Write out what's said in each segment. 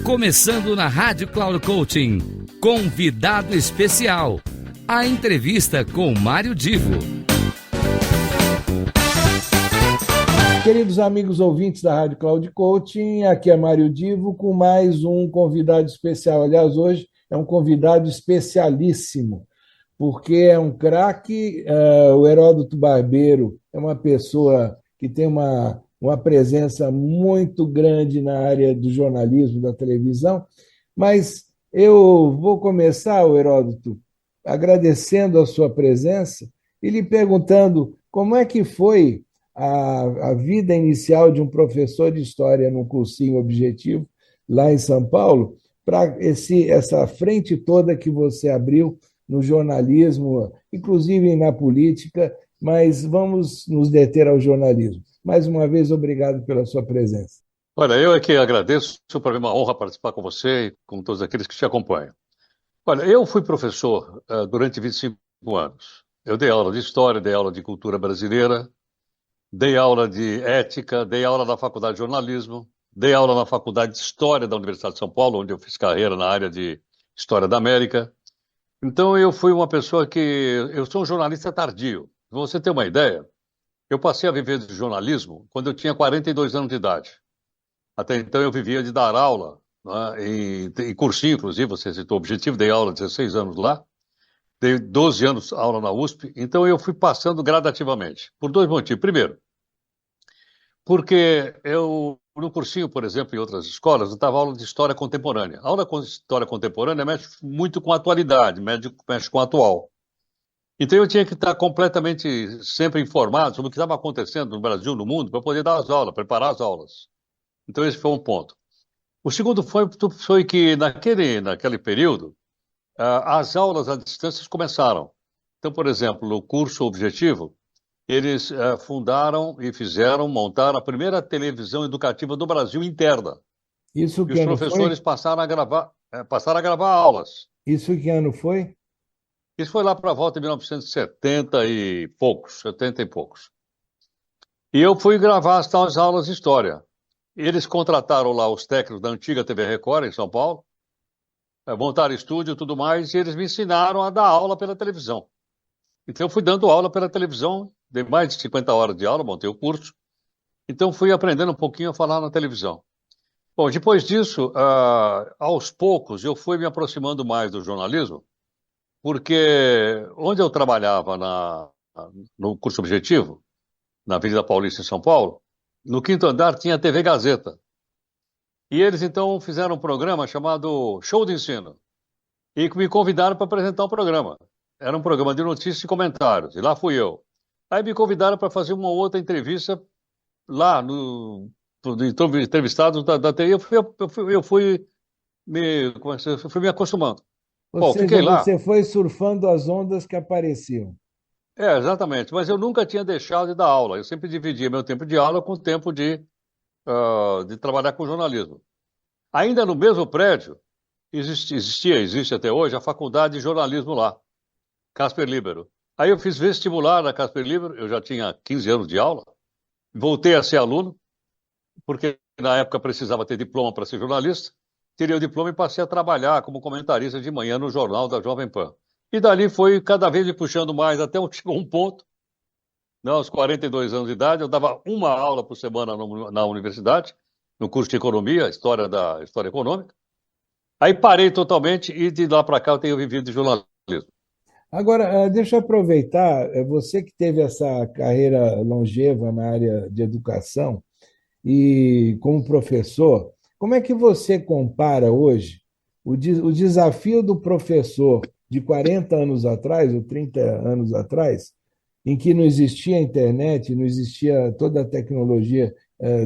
Começando na Rádio Cloud Coaching, convidado especial, a entrevista com Mário Divo. Queridos amigos ouvintes da Rádio Cloud Coaching, aqui é Mário Divo com mais um convidado especial. Aliás, hoje é um convidado especialíssimo, porque é um craque. O Heródoto Barbeiro é uma pessoa que tem uma presença muito grande na área do jornalismo, da televisão, mas eu vou começar, Heródoto, agradecendo a sua presença e lhe perguntando como é que foi a vida inicial de um professor de história num cursinho objetivo, lá em São Paulo, para essa frente toda que você abriu no jornalismo, inclusive na política, mas vamos nos deter ao jornalismo. Mais uma vez, obrigado pela sua presença. Olha, eu é que agradeço, para mim é uma honra participar com você e com todos aqueles que te acompanham. Olha, eu fui professor durante 25 anos. Eu dei aula de história, dei aula de cultura brasileira, dei aula de ética, dei aula na faculdade de jornalismo, dei aula na faculdade de história da Universidade de São Paulo, onde eu fiz carreira na área de história da América. Então eu fui uma pessoa eu sou um jornalista tardio. Para você ter uma ideia, eu passei a viver de jornalismo quando eu tinha 42 anos de idade. Até então eu vivia de dar aula, né, em cursinho, inclusive, você citou o Objetivo, dei aula 16 anos lá, dei 12 anos aula na USP, então eu fui passando gradativamente, por dois motivos. Primeiro, porque eu, no cursinho, por exemplo, em outras escolas, eu dava aula de história contemporânea. A aula de história contemporânea mexe muito com a atualidade, mexe com o atual. Então eu tinha que estar completamente sempre informado sobre o que estava acontecendo no Brasil, no mundo, para poder dar as aulas, preparar as aulas. Então esse foi um ponto. O segundo foi que naquele período, as aulas à distância começaram. Então, por exemplo, no curso Objetivo, eles fundaram e montaram a primeira televisão educativa do Brasil interna. Isso que e os ano professores foi? passaram a gravar aulas. Isso que ano foi? Isso foi lá para a volta de 1970 e poucos, 70 e poucos. E eu fui gravar as aulas de história. Eles contrataram lá os técnicos da antiga TV Record, em São Paulo, montaram estúdio e tudo mais, e eles me ensinaram a dar aula pela televisão. Então eu fui dando aula pela televisão, dei mais de 50 horas de aula, montei o curso. Então fui aprendendo um pouquinho a falar na televisão. Bom, depois disso, aos poucos, eu fui me aproximando mais do jornalismo, porque onde eu trabalhava no curso Objetivo, na Avenida Paulista, em São Paulo, no quinto andar tinha a TV Gazeta. E eles, então, fizeram um programa chamado Show de Ensino. E me convidaram para apresentar um programa. Era um programa de notícias e comentários. E lá fui eu. Aí me convidaram para fazer uma outra entrevista lá entrevistados da TI. Eu fui me acostumando. Ou Bom, seja, fiquei lá. você foi surfando as ondas que apareciam. Exatamente. Mas eu nunca tinha deixado de dar aula. Eu sempre dividia meu tempo de aula com o tempo de trabalhar com jornalismo. Ainda no mesmo prédio, existe até hoje a faculdade de jornalismo lá, Casper Libero. Aí eu fiz vestibular na Casper Libero, eu já tinha 15 anos de aula, voltei a ser aluno, porque na época precisava ter diploma para ser jornalista, tirei o diploma e passei a trabalhar como comentarista de manhã no jornal da Jovem Pan. E dali foi cada vez me puxando mais, até chegou um ponto, né, aos 42 anos de idade, eu dava uma aula por semana na universidade, no curso de economia, história econômica. Aí parei totalmente e de lá para cá eu tenho vivido de jornalismo. Agora, deixa eu aproveitar, você que teve essa carreira longeva na área de educação e como professor, como é que você compara hoje o desafio do professor de 40 anos atrás, ou 30 anos atrás, em que não existia internet, não existia toda a tecnologia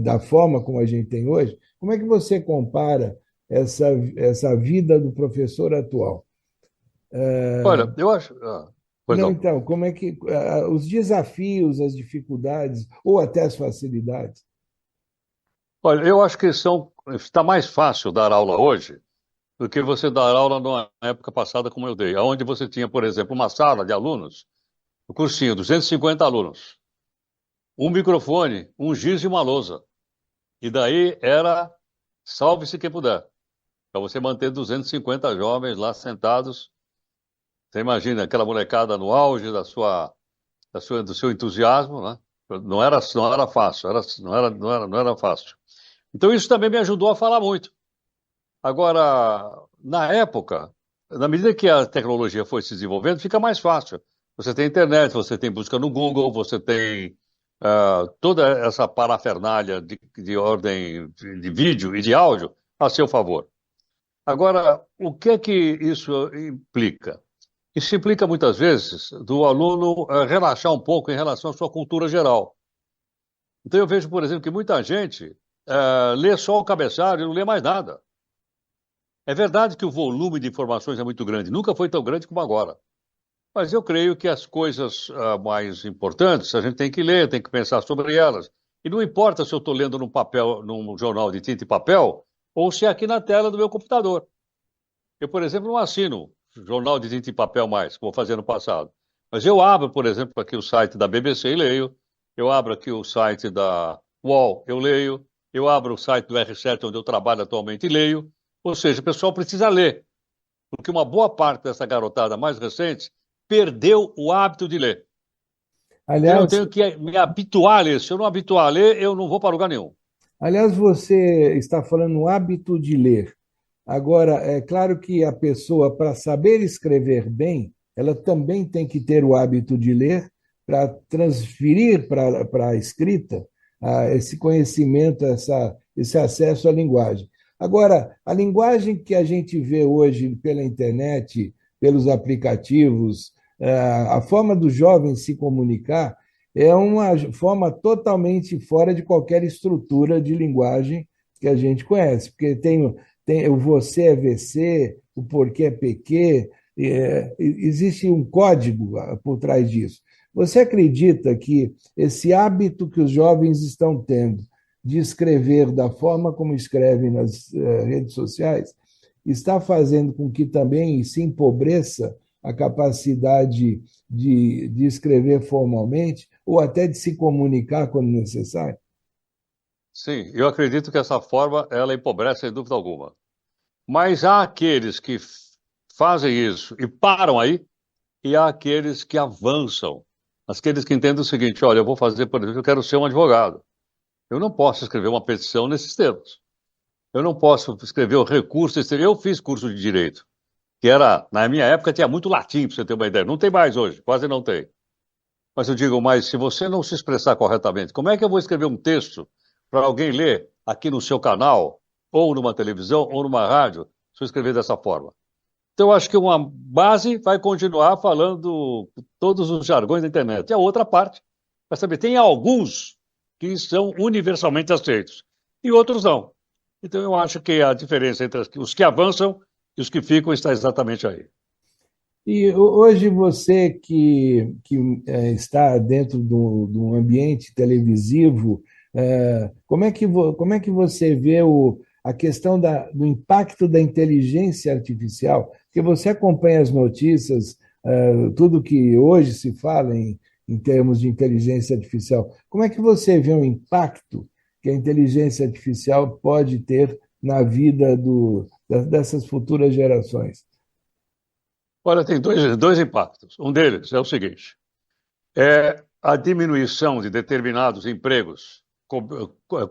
da forma como a gente tem hoje, como é que você compara essa vida do professor atual? Olha, eu acho. Pois Não, não. então, como é que os desafios, as dificuldades ou até as facilidades? Olha, eu acho que está mais fácil dar aula hoje do que você dar aula na época passada como eu dei, onde você tinha, por exemplo, uma sala de alunos, o cursinho, 250 alunos, um microfone, um giz e uma lousa. E daí era salve-se quem puder. para você manter 250 jovens lá sentados. Você imagina aquela molecada no auge do seu entusiasmo, né? Não era fácil, não era fácil. Então isso também me ajudou a falar muito. Agora, na época, na medida que a tecnologia foi se desenvolvendo, fica mais fácil. Você tem internet, você tem busca no Google, você tem toda essa parafernália de ordem de vídeo e de áudio a seu favor. Agora, o que é que isso implica? Isso implica muitas vezes do aluno relaxar um pouco em relação à sua cultura geral. Então eu vejo, por exemplo, que muita gente lê só o cabeçalho e não lê mais nada. É verdade que o volume de informações é muito grande, nunca foi tão grande como agora. Mas eu creio que as coisas mais importantes a gente tem que ler, tem que pensar sobre elas. E não importa se eu estou lendo num papel, num jornal de tinta e papel, ou se é aqui na tela do meu computador. Eu, por exemplo, não assino jornal de tinta e papel mais, como eu fazia no passado. Mas eu abro, por exemplo, aqui o site da BBC e leio. Eu abro aqui o site da UOL, eu leio. Eu abro o site do R7, onde eu trabalho atualmente, e leio. Ou seja, o pessoal precisa ler. Porque uma boa parte dessa garotada mais recente perdeu o hábito de ler. Então eu Aliás, tenho que me habituar a ler. Se eu não habituar a ler, eu não vou para lugar nenhum. aliás, você está falando no hábito de ler. Agora, é claro que a pessoa, para saber escrever bem, ela também tem que ter o hábito de ler para transferir para a escrita esse conhecimento, esse acesso à linguagem. Agora, a linguagem que a gente vê hoje pela internet, pelos aplicativos, a forma dos jovens se comunicar é uma forma totalmente fora de qualquer estrutura de linguagem que a gente conhece, porque tem o você é VC, o porquê é PQ, existe um código por trás disso. Você acredita que esse hábito que os jovens estão tendo de escrever da forma como escrevem nas redes sociais está fazendo com que também se empobreça a capacidade de escrever formalmente ou até de se comunicar quando necessário? Sim, eu acredito que essa forma ela empobrece sem dúvida alguma. Mas há aqueles que fazem isso e param aí, e há aqueles que avançam. Aqueles que entendem o seguinte: olha, eu vou fazer, por exemplo, eu quero ser um advogado. Eu não posso escrever uma petição nesses termos. Eu não posso escrever o recurso. Eu fiz curso de direito, que era, na minha época, tinha muito latim, para você ter uma ideia. Não tem mais hoje, quase não tem. Mas eu digo, mas se você não se expressar corretamente, como é que eu vou escrever um texto para alguém ler aqui no seu canal, ou numa televisão, ou numa rádio, se eu escrever dessa forma? Então, eu acho que uma base vai continuar falando todos os jargões da internet. E a outra parte vai saber, tem alguns que são universalmente aceitos, e outros não. Então, eu acho que a diferença entre os que avançam e os que ficam está exatamente aí. E hoje você que está dentro de um ambiente televisivo, como é que você vê a questão do impacto da inteligência artificial? Porque você acompanha as notícias, tudo que hoje se fala em termos de inteligência artificial. Como é que você vê o impacto que a inteligência artificial pode ter na vida dessas futuras gerações? Olha, tem dois impactos. Um deles é o seguinte: é a diminuição de determinados empregos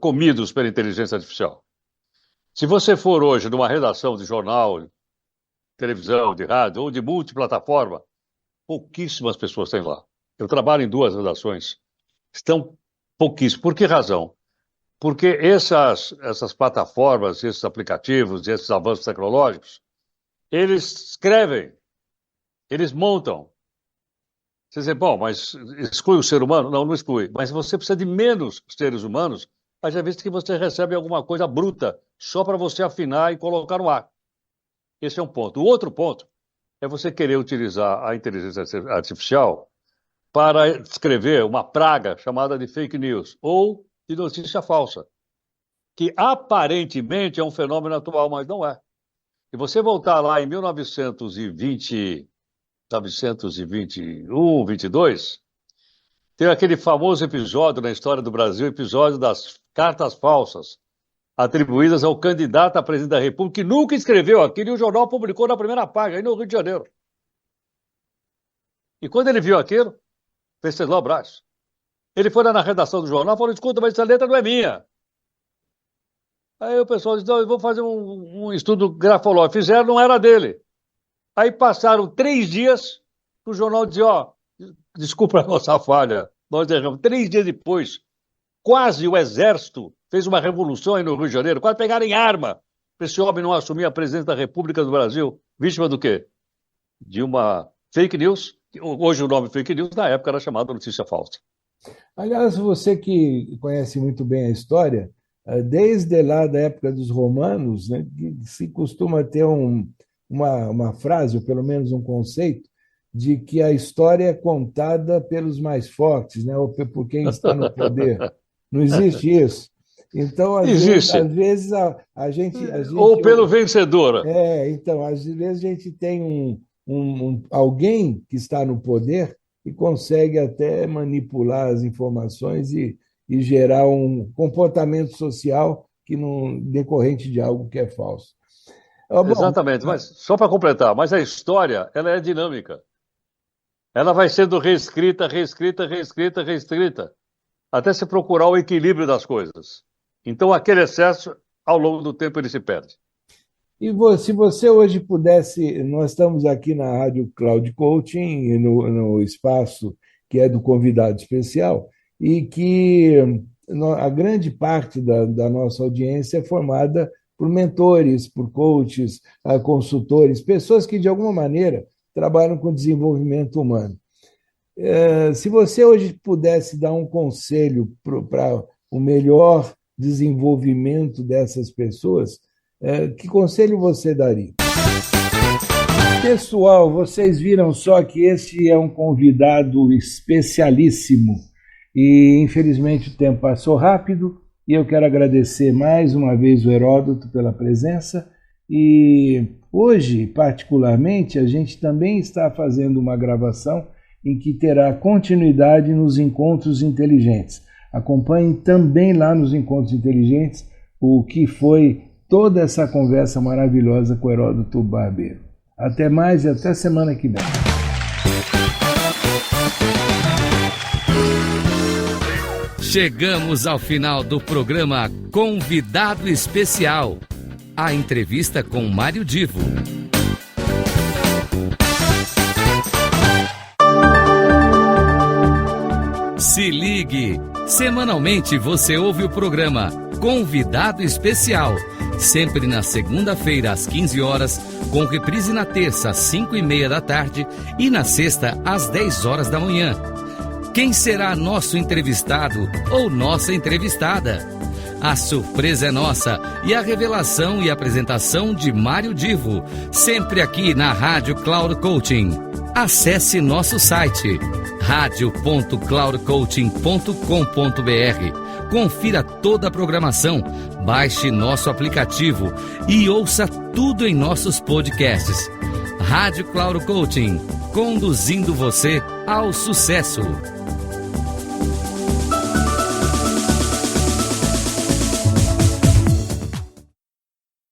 comidos pela inteligência artificial. Se você for hoje numa redação de jornal, de televisão, de rádio ou de multiplataforma, pouquíssimas pessoas têm lá. Eu trabalho em duas redações. Estão pouquíssimas. Por que razão? Porque essas plataformas, esses aplicativos, esses avanços tecnológicos, eles escrevem, eles montam. Você diz, bom, mas exclui o ser humano? Não, não exclui. Mas você precisa de menos seres humanos, haja visto que você recebe alguma coisa bruta só para você afinar e colocar no ar. Esse é um ponto. O outro ponto é você querer utilizar a inteligência artificial para escrever uma praga chamada de fake news ou de notícia falsa, que aparentemente é um fenômeno atual, mas não é. Se você voltar lá em 1920, 1921, 22, tem aquele famoso episódio na história do Brasil, episódio das cartas falsas, atribuídas ao candidato a presidente da República, que nunca escreveu aquilo, e o jornal publicou na primeira página, aí no Rio de Janeiro. E quando ele viu aquilo, Venceslau Braz, ele foi lá na redação do jornal e falou: escuta, mas essa letra não é minha. Aí o pessoal disse: não, eu vou fazer um estudo grafológico. Fizeram, não era dele. Aí passaram 3 dias, o jornal dizia: ó, desculpa a nossa falha, nós erramos. 3 dias depois, quase o exército fez uma revolução aí no Rio de Janeiro, quase pegaram em arma para esse homem não assumir a presidência da República do Brasil, vítima do quê? De uma fake news. Hoje o nome fake news, na época era chamado notícia falsa. Aliás, você que conhece muito bem a história, desde lá da época dos romanos, né, se costuma ter uma frase, ou pelo menos um conceito, de que a história é contada pelos mais fortes, né, ou por quem está no poder. Não existe isso. Então, às vezes a gente... Ou pelo vencedor. Então, às vezes a gente tem alguém que está no poder e consegue até manipular as informações e gerar um comportamento social que não decorrente de algo que é falso. Exatamente, mas só para completar, mas a história ela é dinâmica. Ela vai sendo reescrita, até se procurar o equilíbrio das coisas. Então, aquele excesso, ao longo do tempo, ele se perde. E se você hoje pudesse, nós estamos aqui na Rádio Cloud Coaching, no espaço que é do convidado especial, e que a grande parte da nossa audiência é formada por mentores, por coaches, consultores, pessoas que, de alguma maneira, trabalham com desenvolvimento humano. Se você hoje pudesse dar um conselho para o melhor desenvolvimento dessas pessoas, que conselho você daria? Pessoal, vocês viram só que esse é um convidado especialíssimo e, infelizmente, o tempo passou rápido e eu quero agradecer mais uma vez o Heródoto pela presença e hoje, particularmente, a gente também está fazendo uma gravação em que terá continuidade nos Encontros Inteligentes. Acompanhem também lá nos Encontros Inteligentes o que foi toda essa conversa maravilhosa com o Heródoto Barbeiro. Até mais e até semana que vem. Chegamos ao final do programa Convidado Especial. A entrevista com Mário Divo. Se ligue! Semanalmente você ouve o programa Convidado Especial, sempre na segunda-feira às 15 horas, com reprise na terça às 5:30 da tarde e na sexta às 10 horas da manhã. Quem será nosso entrevistado ou nossa entrevistada? A surpresa é nossa e a revelação e apresentação de Mário Divo, sempre aqui na Rádio Cloud Coaching. Acesse nosso site radio.cloudcoaching.com.br. Confira toda a programação, baixe nosso aplicativo e ouça tudo em nossos podcasts. Rádio Cloud Coaching, conduzindo você ao sucesso.